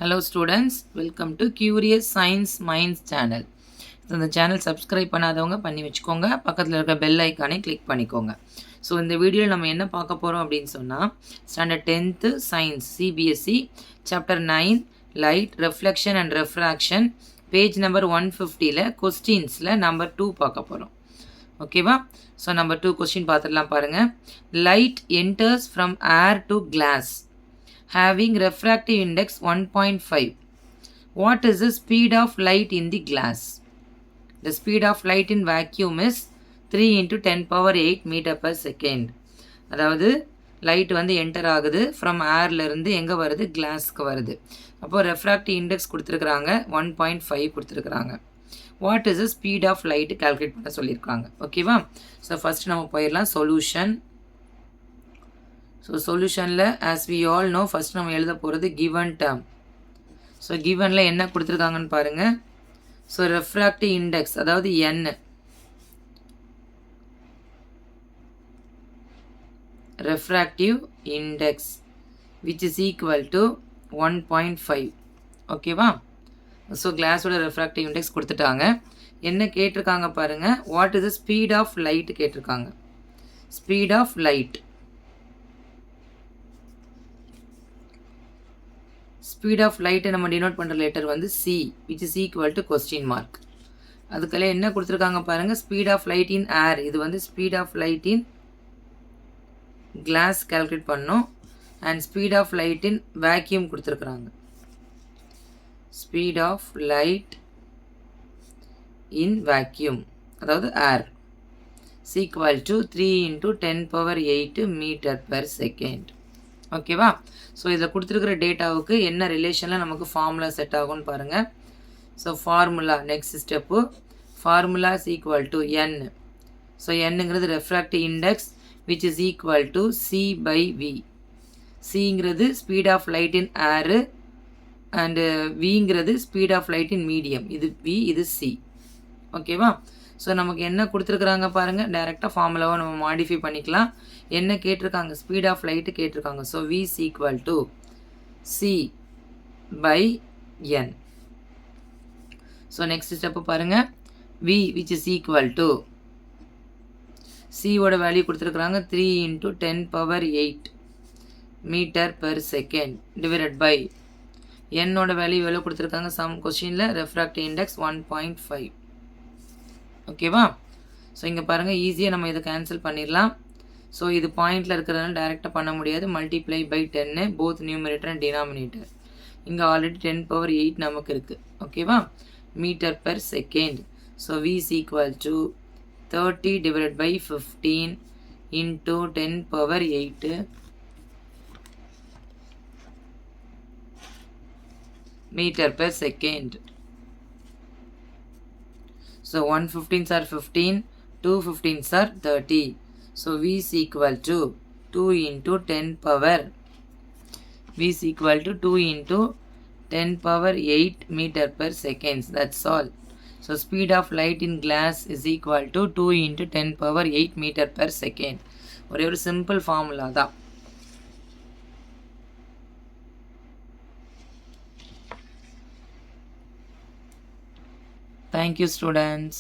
Hello students, welcome to Curious Science Minds channel. இந்த channel subscribe பண்ணாதவங்க பண்ணி வச்சுக்கோங்க. பக்கத்தில் இருக்க பெல் ஐக்கானை கிளிக் பண்ணிக்கோங்க. ஸோ இந்த வீடியோவில் நம்ம என்ன பார்க்க போகிறோம் அப்படின்னு சொன்னால் standard 10th science CBSE chapter 9 light reflection and refraction page number 150ல் கொஸ்டின்ஸில் நம்பர் 2 பார்க்க போகிறோம். ஓகேவா? ஸோ நம்பர் 2 கொஸ்டின் பார்த்துடலாம் பாருங்கள். Light enters from air to glass having refractive index 1.5. What is the speed of light in the glass? The speed of light in vacuum is 3 into 10 power 8 meter per second. அதாவது light வந்து enter ஆகுது from ஏர்லேருந்து எங்கே வருது, கிளாஸ்க்கு வருது. அப்போது refractive index கொடுத்துருக்குறாங்க 1.5 கொடுத்துருக்குறாங்க. What is the speed of light calculate பண்ண சொல்லியிருக்காங்க. ஓகேவா? ஸோ ஃபஸ்ட்டு நம்ம போயிடலாம் சொல்யூஷன். ஸோ சொல்யூஷனில் as we all know first நம்ம எழுத போகிறது கிவன் டேர்ம். ஸோ கிவனில் என்ன கொடுத்துருக்காங்கன்னு பாருங்கள். ஸோ ரெஃப்ராக்டிவ் இண்டெக்ஸ் அதாவது n refractive index which is equal to 1.5. ஓகேவா? ஸோ கிளாஸோட ரெஃப்ராக்டிவ் இண்டெக்ஸ் கொடுத்துட்டாங்க. என்ன கேட்டிருக்காங்க பாருங்கள். What is the speed of light கேட்டிருக்காங்க. Speed of light, speed of லைட்டை நம்ம டினோட் பண்ணுற லெட்டர் வந்து C which is equal to question mark. அதுக்கெல்லாம் என்ன கொடுத்துருக்காங்க பாருங்கள். Speed of light in air, இது வந்து speed of light in glass calculate பண்ணோம். And speed of light in vacuum கொடுத்துருக்குறாங்க. Speed of light in vacuum அதாவது air equal to 3 into 10 power 8 metre per second. ஓகேவா? ஸோ இதில் கொடுத்துருக்குற டேட்டாவுக்கு என்ன ரிலேஷனில் நமக்கு ஃபார்முலா செட் ஆகும்னு பாருங்கள். So formula next step formula is equal to n. So என்னங்கிறது refractive index which is equal to C by V. சிங்கிறது speed of light in air and விங்கிறது speed of light in medium. இது V, இது C. ஓகேவா? So நமக்கு என்ன கொடுத்துருக்குறாங்க பாருங்கள். டைரெக்டாக ஃபார்முலாவை நம்ம மாடிஃபை பண்ணிக்கலாம். என்ன கேட்டிருக்காங்க, ஸ்பீட் ஆஃப் லைட்டு கேட்டிருக்காங்க. So we is equal to C by N. So next step பாருங்கள். V which is equal to சியோட வேல்யூ கொடுத்துருக்குறாங்க 3 into 10 power 8 metre per second divided by என்னோட வேல்யூ எவ்வளோ கொடுத்துருக்காங்க சம் கொஸ்டினில் ரெஃப்ராக்டிவ் இண்டெக்ஸ் 1.5. ஓகேவா? So இங்கே பாருங்கள், ஈஸியாக நம்ம இதை கேன்சல் பண்ணிடலாம். ஸோ இது பாயிண்டில் இருக்கிறதுனால டைரெக்டாக பண்ண முடியாது. Multiply by 10 both numerator and denominator. இங்கே ஆல்ரெடி 10 power 8 நமக்கு இருக்குது. ஓகேவா? Metre per second. So we is equal to 30 divided by 15 into 10 power 8 metre per second. So 1 15s are 15, 2 15s are 30. So V is equal to 2 into 10 power. V is equal to 2 into 10 power 8 meter per seconds. That's all. So speed of light in glass is equal to 2 into 10 power 8 meter per second. ஒரே ஒரு simple formula தான். Thank you students.